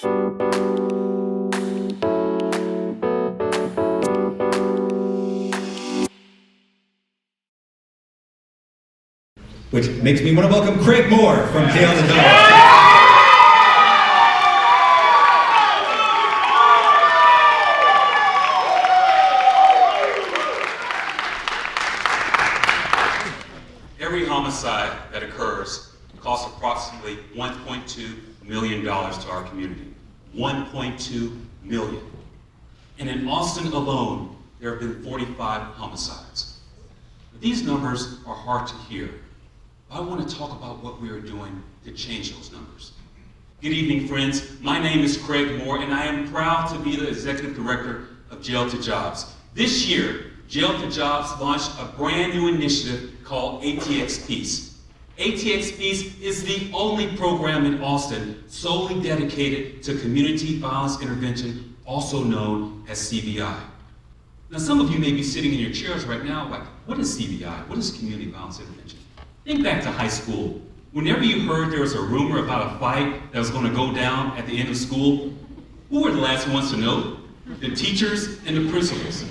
Which makes me want to welcome Craig Moore from Jail to Dog. Every homicide that occurs costs approximately $1.2 million to our community. $1.2 million. And in Austin alone, there have been 45 homicides. These numbers are hard to hear. I want to talk about what we are doing to change those numbers. Good evening, friends. My name is Craig Moore, and I am proud to be the Executive Director of Jail to Jobs. This year, Jail to Jobs launched a brand new initiative called ATX Peace. ATX Peace is the only program in Austin solely dedicated to community violence intervention, also known as CVI. Now, some of you may be sitting in your chairs right now like, what is CVI? What is community violence intervention? Think back to high school. Whenever you heard there was a rumor about a fight that was going to go down at the end of school, who were the last ones to know? The teachers and the principals.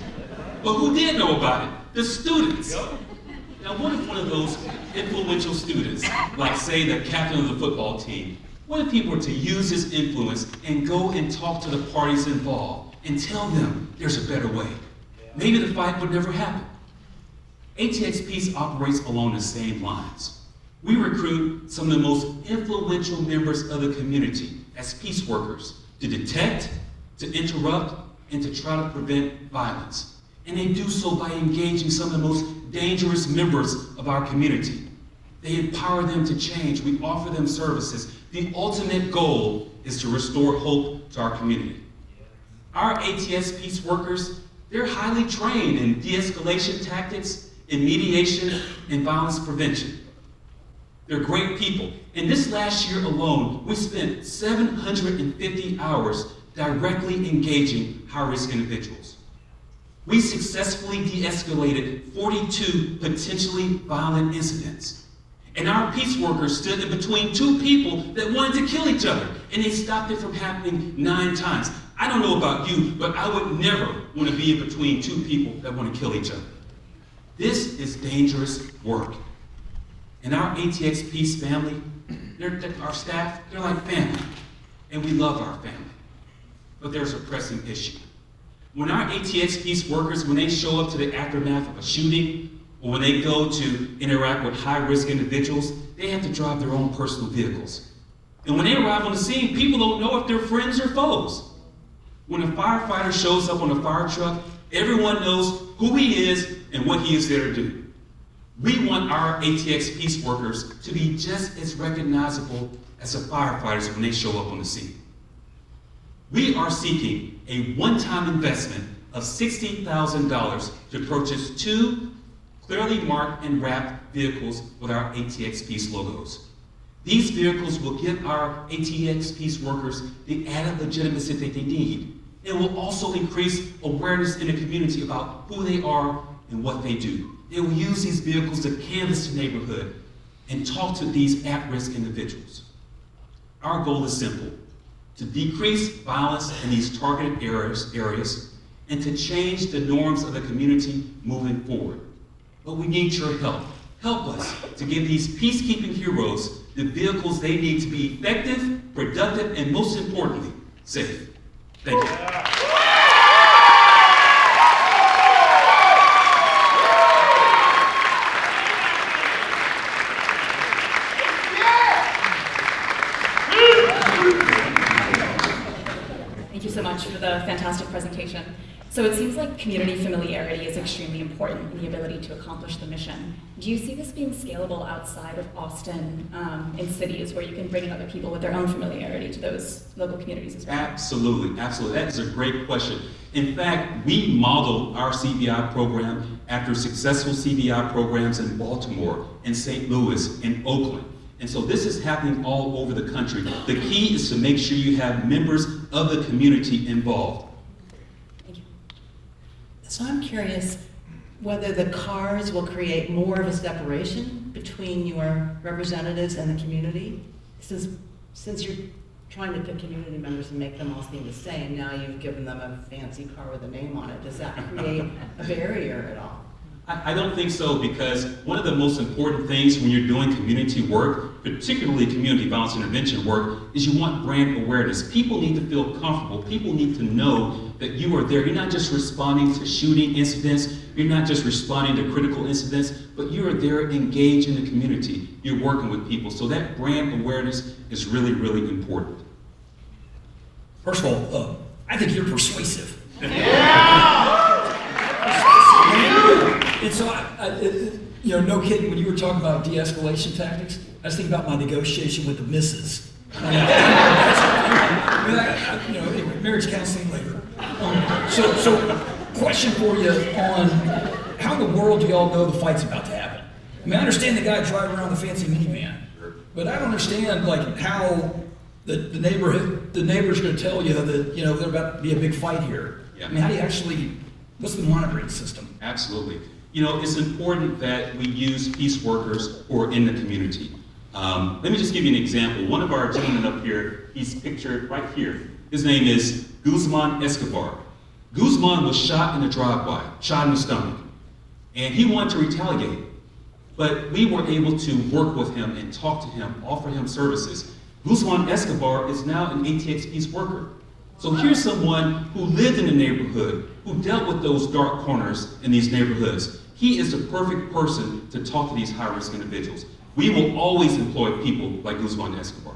But who did know about it? The students. Now, what if one of those influential students, like say the captain of the football team, what if he were to use his influence and go and talk to the parties involved and tell them there's a better way? Maybe the fight would never happen. ATX Peace operates along the same lines. We recruit some of the most influential members of the community as peace workers to detect, to interrupt, and to try to prevent violence. And they do so by engaging some of the most dangerous members of our community. They empower them to change. We offer them services. The ultimate goal is to restore hope to our community. Our ATS Peace workers, they're highly trained in de-escalation tactics, in mediation, and violence prevention. They're great people. And this last year alone, we spent 750 hours directly engaging high-risk individuals. We successfully de-escalated 42 potentially violent incidents. And our peace workers stood in between two people that wanted to kill each other, and they stopped it from happening 9 times. I don't know about you, but I would never want to be in between two people that want to kill each other. This is dangerous work. And our ATX Peace family, our staff, they're like family. And we love our family. But there's a pressing issue. When our ATX Peace workers, when they show up to the aftermath of a shooting, or when they go to interact with high-risk individuals, they have to drive their own personal vehicles. And when they arrive on the scene, people don't know if they're friends or foes. When a firefighter shows up on a fire truck, everyone knows who he is and what he is there to do. We want our ATX Peace workers to be just as recognizable as the firefighters when they show up on the scene. We are seeking a one-time investment of $60,000 to purchase 2 clearly marked and wrapped vehicles with our ATX Peace logos. These vehicles will give our ATX Peace workers the added legitimacy that they need. It will also increase awareness in the community about who they are and what they do. They will use these vehicles to canvass the neighborhood and talk to these at-risk individuals. Our goal is simple: to decrease violence in these targeted areas and to change the norms of the community moving forward. But we need your help. Help us to give these peacekeeping heroes the vehicles they need to be effective, productive, and most importantly, safe. Thank you. Thank you so much for the fantastic presentation. So it seems like community familiarity is extremely important in the ability to accomplish the mission. Do you see this being scalable outside of Austin, in cities where you can bring in other people with their own familiarity to those local communities as well? Absolutely, absolutely. That is a great question. In fact, we modeled our CVI program after successful CVI programs in Baltimore, in St. Louis, in Oakland. And so this is happening all over the country. The key is to make sure you have members of the community involved. So I'm curious whether the cars will create more of a separation between your representatives and the community, since you're trying to pick community members and make them all seem the same. Now you've given them a fancy car with a name on it. Does that create a barrier at all? I don't think so, because one of the most important things when you're doing community work, particularly community violence intervention work, is you want brand awareness. People need to feel comfortable. People need to know that you are there. You're not just responding to shooting incidents. You're not just responding to critical incidents, but you are there engaged in the community. You're working with people. So that brand awareness is really, really important. First of all, I think you're persuasive. And so, no kidding, when you were talking about de-escalation tactics, I was thinking about my negotiation with the missus. Anyway, marriage counseling later. So, question for you on how in the world do y'all know the fight's about to happen? I mean, I understand the guy driving around the fancy minivan, but I don't understand how the neighbor's going to tell you that there's about to be a big fight here. Yeah. I mean, how do you actually? What's the monitoring system? Absolutely. It's important that we use peace workers who are in the community. Let me just give you an example. One of our gentlemen up here, he's pictured right here. His name is Guzman Escobar. Guzman was shot in a drive-by, shot in the stomach, and he wanted to retaliate. But we were able to work with him and talk to him, offer him services. Guzman Escobar is now an ATX peace worker. So here's someone who lived in the neighborhood, who dealt with those dark corners in these neighborhoods. He is the perfect person to talk to these high-risk individuals. We will always employ people like Guzman Escobar.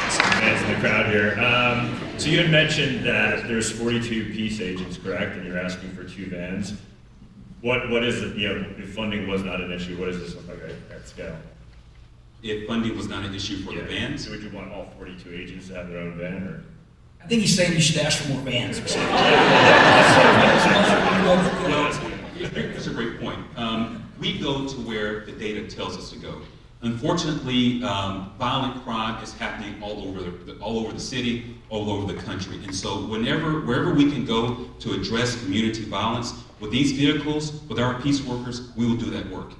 Some fans in the crowd here. So you had mentioned that there's 42 peace agents, correct? And you're asking for 2 vans. What is it, if funding was not an issue, what does this look like at scale? If funding was not an issue for the vans, So would you want all 42 agents to have their own van, or? I think he's saying you should ask for more vans or something. That's a great point. We go to where the data tells us to go. Unfortunately, violent crime is happening all over the city, all over the country. And so wherever we can go to address community violence, with these vehicles, with our peace workers, we will do that work.